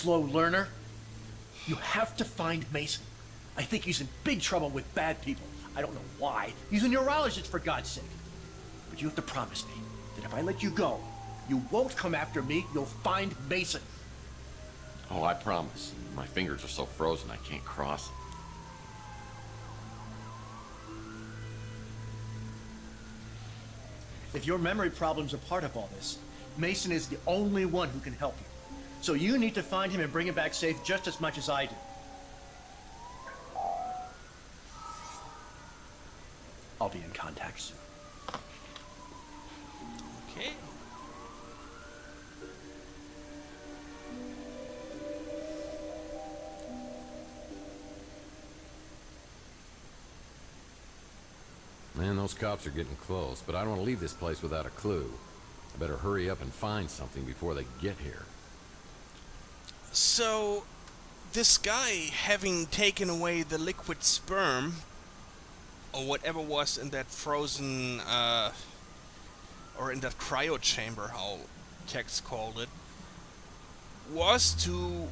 slow learner. You have to find Mason. I think he's in big trouble with bad people. I don't know why. He's a neurologist, for God's sake. But you have to promise me that if I let you go, you won't come after me. You'll find Mason. Oh, I promise. My fingers are so frozen I can't cross them. If your memory problems are part of all this, Mason is the only one who can help you. So you need to find him and bring him back safe just as much as I do. I'll be in contact soon. Okay. Man, those cops are getting close, but I don't want to leave this place without a clue. I better hurry up and find something before they get here. So, this guy, having taken away the liquid sperm, or whatever was in that frozen, or in that cryo chamber, how Tex called it, was to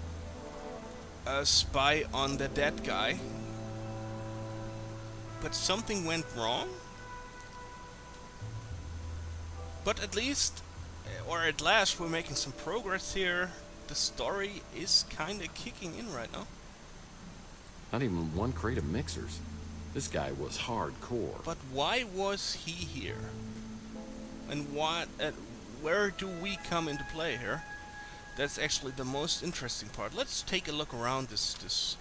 spy on the dead guy. But something went wrong? But at least, or at last, we're making some progress here. The story is kinda kicking in right now. Not even one crate of mixers. This guy was hardcore. But why was he here? And what, where do we come into play here? That's actually the most interesting part. Let's take a look around this.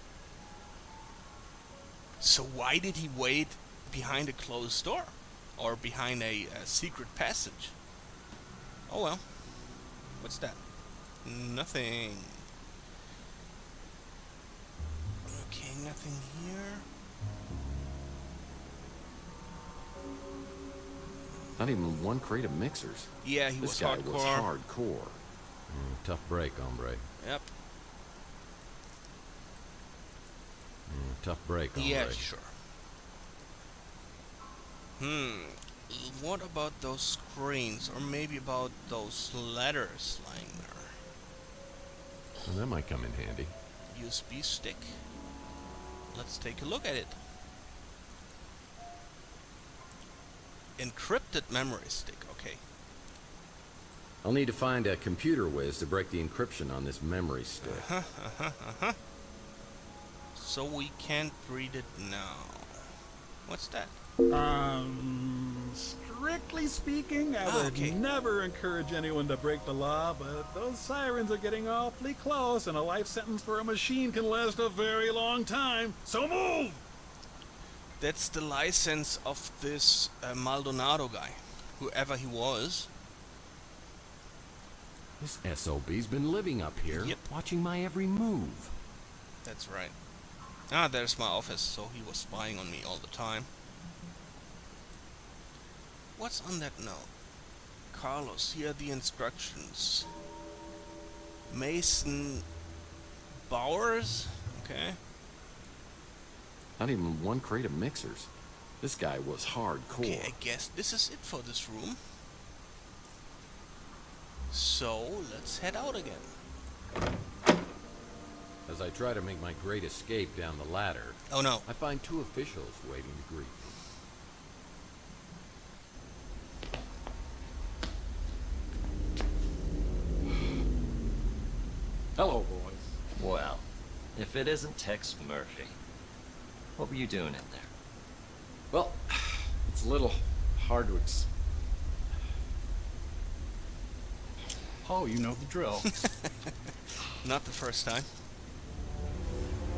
So why did he wait behind a closed door? Or behind a secret passage? Oh well. What's that? Nothing. Okay, nothing here. Not even one crate of mixers. Yeah, he was This guy hardcore. was hardcore. Tough break, hombre. Yep. Tough break, hombre. Yeah, sure. What about those screens? Or maybe about those letters lying there? Well, that might come in handy. USB stick. Let's take a look at it. Encrypted memory stick, okay. I'll need to find a computer whiz to break the encryption on this memory stick. So we can't read it now. What's that? Strictly speaking, I would never encourage anyone to break the law, but those sirens are getting awfully close, and a life sentence for a machine can last a very long time. So move! That's the license of this Maldonado guy, whoever he was. This SOB's been living up here, watching my every move. That's right. Ah, there's my office, so he was spying on me all the time. What's on that note? Carlos, here are the instructions. Mason Bowers? Okay. Not even one crate of mixers. This guy was hardcore. Okay, I guess this is it for this room. So, let's head out again. As I try to make my great escape down the ladder, oh no, I find two officials waiting to greet me. Hello, boys. Well, if it isn't Tex Murphy, what were you doing in there? Well, it's a little hard to Oh, you know the drill. not the first time.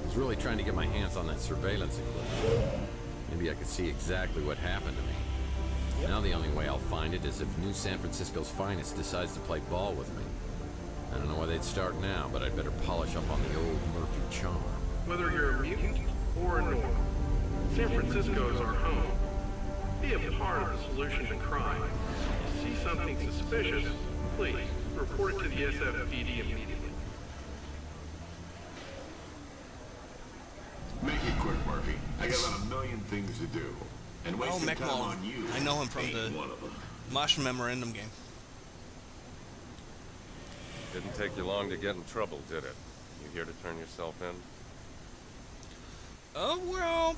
I was really trying to get my hands on that surveillance equipment. Maybe I could see exactly what happened to me. Now the only way I'll find it is if New San Francisco's finest decides to play ball with me. I don't know why they'd start now, but I'd better polish up on the old Murphy charm. Whether you're a mutant or a norm, San Francisco is our home. Be a part of the solution to crime. If you see something suspicious, please report it to the SFPD immediately. Make it quick, Murphy. I got about a million things to do. And wasting time on you. I know him from ain't the one of them. Martian Memorandum game. Didn't take you long to get in trouble, did it? here to turn yourself in? Well...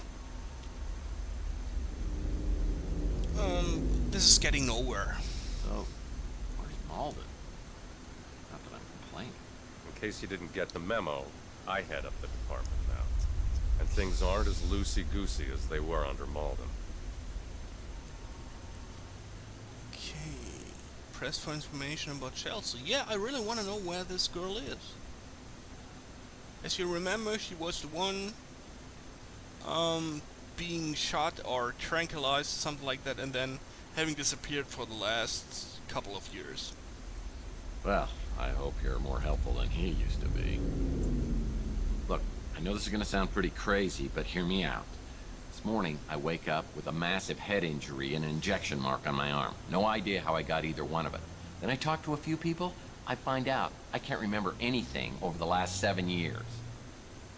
this is getting nowhere. So, where's Malden? Not that I'm complaining. In case you didn't get the memo, I head up the department now. And things aren't as loosey-goosey as they were under Malden. Okay. Press for information about Chelsea. Yeah, I really want to know where this girl is. As you remember, she was the one being shot or tranquilized, something like that, and then having disappeared for the last couple of years. Well, I hope you're more helpful than he used to be. Look, I know this is gonna sound pretty crazy, but hear me out. This morning, I wake up with a massive head injury and an injection mark on my arm. No idea how I got either one of it. Then I talk to a few people, I find out I can't remember anything over the last 7 years.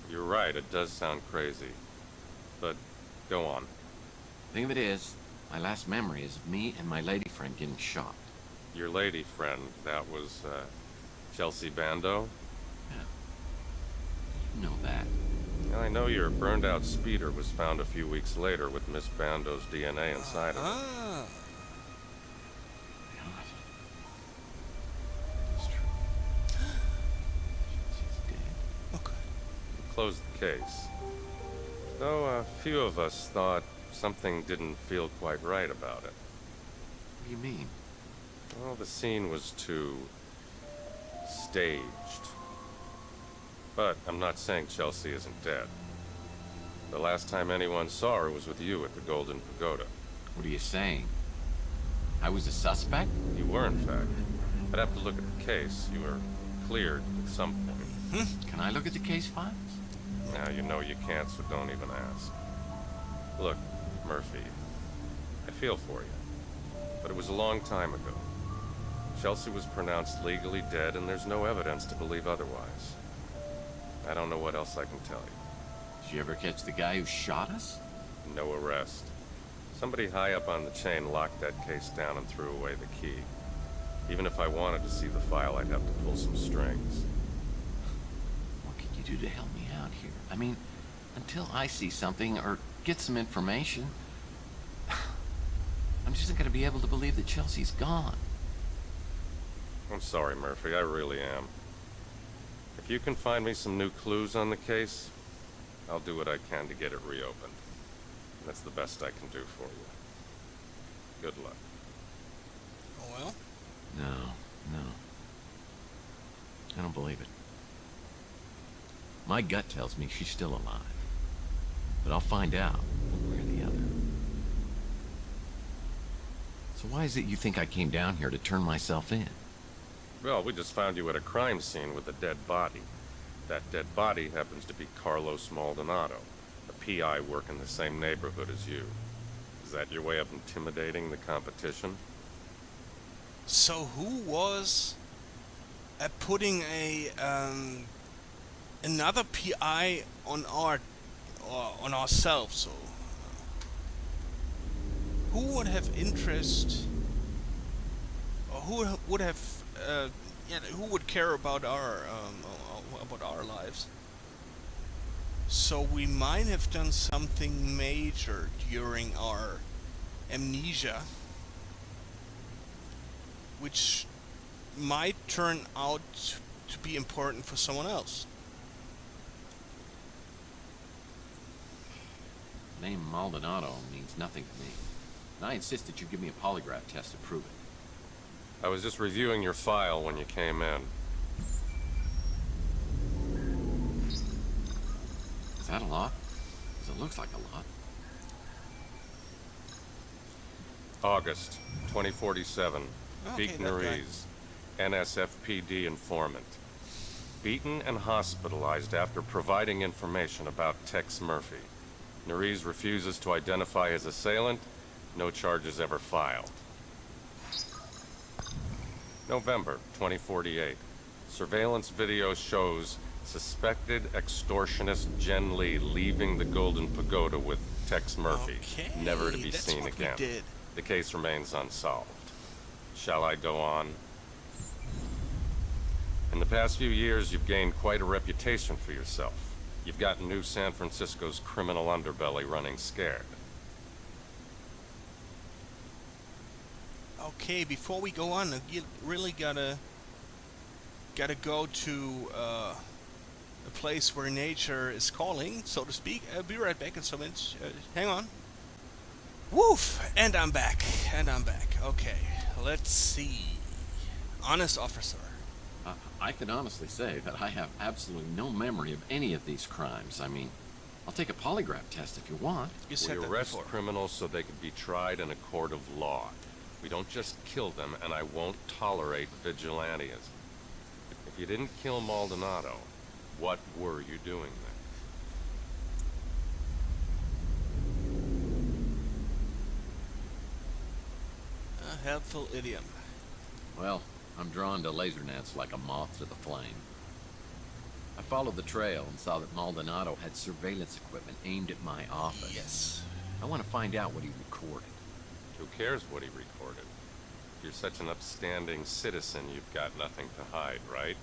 You're right, it does sound crazy. But, go on. The thing of it is, my last memory is of me and my lady friend getting shot. Your lady friend, that was, Chelsea Bando? Yeah. You know that. I know your burned-out speeder was found a few weeks later with Miss Bando's DNA inside of it. Ah. God. It's true. She's dead. Okay. We closed the case. Though a few of us thought something didn't feel quite right about it. What do you mean? Well, the scene was too staged. But I'm not saying Chelsea isn't dead. The last time anyone saw her was with you at the Golden Pagoda. What are you saying? I was a suspect? You were, in fact. I'd have to look at the case. You were cleared at some point. Can I look at the case files? Now you know you can't, so don't even ask. Look, Murphy, I feel for you. But it was a long time ago. Chelsea was pronounced legally dead, and there's no evidence to believe otherwise. I don't know what else I can tell you. Did you ever catch the guy who shot us? No arrest. Somebody high up on the chain locked that case down and threw away the key. Even if I wanted to see the file, I'd have to pull some strings. What can you do to help me out here? I mean, until I see something or get some information, I'm just not going to be able to believe that Chelsea's gone. I'm sorry, Murphy, I really am. If you can find me some new clues on the case, I'll do what I can to get it reopened. That's the best I can do for you. Good luck. Oh well. No. I don't believe it. My gut tells me she's still alive. But I'll find out one way or the other. So why is it you think I came down here to turn myself in? Well, we just found you at a crime scene with a dead body. That dead body happens to be Carlos Maldonado, a PI working in the same neighborhood as you. Is that your way of intimidating the competition? So who was putting another PI on on ourselves? So who would have interest, or who would have who would care about our lives? So we might have done something major during our amnesia, which might turn out to be important for someone else. The name Maldonado means nothing to me. And I insist that you give me a polygraph test to prove it. I was just reviewing your file when you came in. Is that a lot? 'Cause it looks like a lot. August 2047. Okay, Beaten that guy. Ruiz, NSFPD informant. Beaten and hospitalized after providing information about Tex Murphy. Nariz refuses to identify his assailant. No charges ever filed. November 2048. Surveillance video shows suspected extortionist Jen Lee leaving the Golden Pagoda with Tex Murphy, Okay, never to be that's seen what we again. did. The case remains unsolved. Shall I go on? In the past few years, you've gained quite a reputation for yourself. You've gotten New San Francisco's criminal underbelly running scared. Okay, before we go on, you really gotta go to a place where nature is calling, so to speak. I'll be right back in some minutes. Hang on. Woof! And I'm back. Okay, let's see. Honest officer. I can honestly say that I have absolutely no memory of any of these crimes. I mean, I'll take a polygraph test if you want. You said We that arrest before. criminals so they can be tried in a court of law. We don't just kill them, and I won't tolerate vigilantism. If you didn't kill Maldonado, what were you doing there? A helpful idiom. Well, I'm drawn to laser nets like a moth to the flame. I followed the trail and saw that Maldonado had surveillance equipment aimed at my office. Yes. I want to find out what he recorded. Who cares what he recorded? If you're such an upstanding citizen, you've got nothing to hide, right?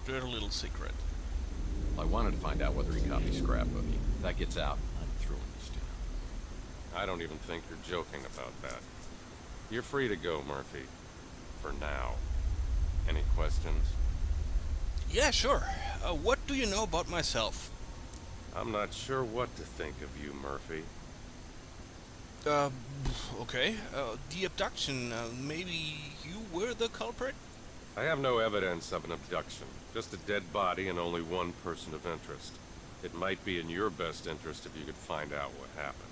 Dirty little secret. I wanted to find out whether he copied scrapbooking. If that gets out, I'm through in this town. I don't even think you're joking about that. You're free to go, Murphy. For now. Any questions? Yeah, sure. What do you know about myself? I'm not sure what to think of you, Murphy. Okay. The abduction, maybe you were the culprit? I have no evidence of an abduction. Just a dead body and only one person of interest. It might be in your best interest if you could find out what happened.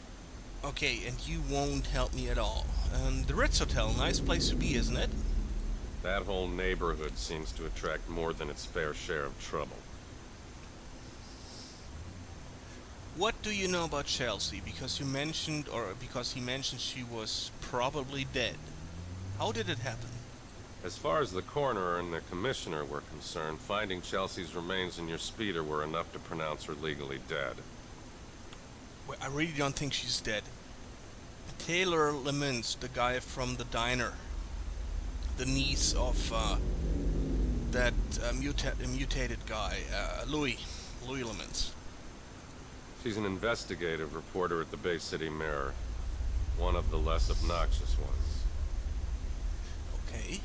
Okay, and you won't help me at all. The Ritz Hotel, nice place to be, isn't it? That whole neighborhood seems to attract more than its fair share of trouble. What do you know about Chelsea? Because he mentioned she was probably dead. How did it happen? As far as the coroner and the commissioner were concerned, finding Chelsea's remains in your speeder were enough to pronounce her legally dead. Well, I really don't think she's dead. Taylor Lemons, the guy from the diner, the niece of that mutated guy, Louis Lemons. She's an investigative reporter at the Bay City Mirror, one of the less obnoxious ones. Okay.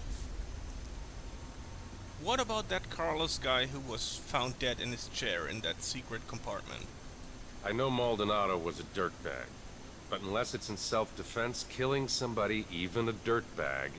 What about that Carlos guy who was found dead in his chair in that secret compartment? I know Maldonado was a dirtbag, but unless it's in self-defense, killing somebody, even a dirtbag,